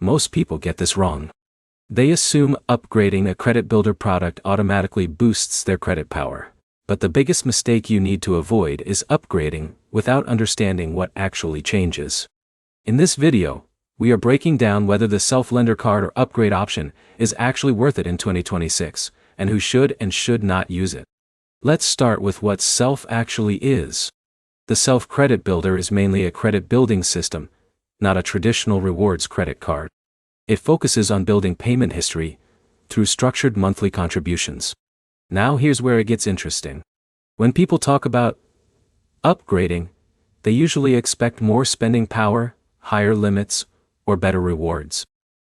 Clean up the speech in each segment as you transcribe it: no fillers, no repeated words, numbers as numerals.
Most people get this wrong. They assume upgrading a credit builder product automatically boosts their credit power. But the biggest mistake you need to avoid is upgrading without understanding what actually changes. In this video, we are breaking down whether the self-lender card or upgrade option is actually worth it in 2026, and who should and should not use it. Let's start with what self actually is. The Self Credit Builder is mainly a credit building system, not a traditional rewards credit card. It focuses on building payment history through structured monthly contributions. Now here's where it gets interesting. When people talk about upgrading, they usually expect more spending power, higher limits, or better rewards.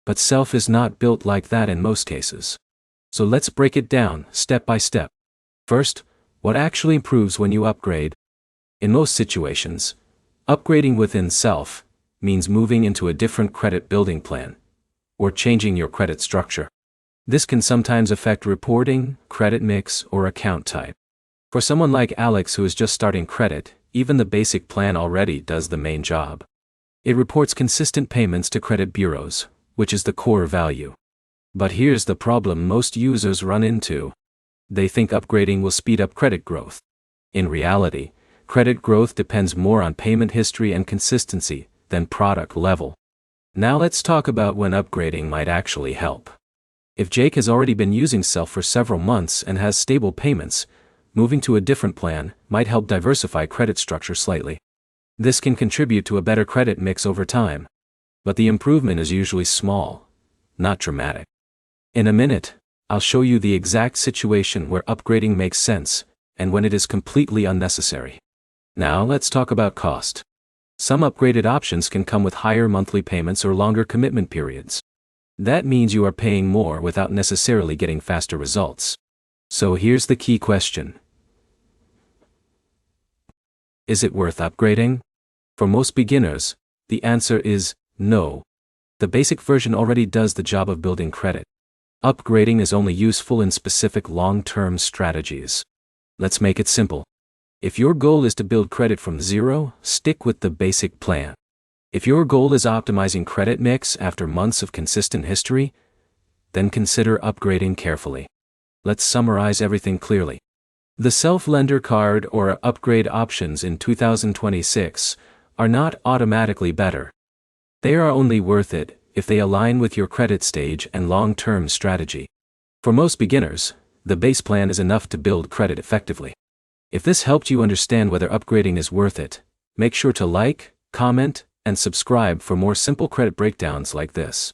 But Self is not built like that in most cases. So let's break it down step by step. First, what actually improves when you upgrade? In most situations, upgrading within Self means moving into a different credit building plan, or changing your credit structure. This can sometimes affect reporting, credit mix, or account type. For someone like Alex who is just starting credit, even the basic plan already does the main job. It reports consistent payments to credit bureaus, which is the core value. But here's the problem most users run into. They think upgrading will speed up credit growth. In reality, credit growth depends more on payment history and consistency than product level. Now let's talk about when upgrading might actually help. If Jake has already been using Self for several months and has stable payments, moving to a different plan might help diversify credit structure slightly. This can contribute to a better credit mix over time. But the improvement is usually small, not dramatic. In a minute, I'll show you the exact situation where upgrading makes sense and when it is completely unnecessary. Now let's talk about cost. Some upgraded options can come with higher monthly payments or longer commitment periods. That means you are paying more without necessarily getting faster results. So here's the key question. Is it worth upgrading? For most beginners, the answer is no. The basic version already does the job of building credit. Upgrading is only useful in specific long-term strategies. Let's make it simple. If your goal is to build credit from zero, stick with the basic plan. If your goal is optimizing credit mix after months of consistent history, then consider upgrading carefully. Let's summarize everything clearly. The self-lender card or upgrade options in 2026 are not automatically better. They are only worth it if they align with your credit stage and long-term strategy. For most beginners, the base plan is enough to build credit effectively. If this helped you understand whether upgrading is worth it, make sure to like, comment, and subscribe for more simple credit breakdowns like this.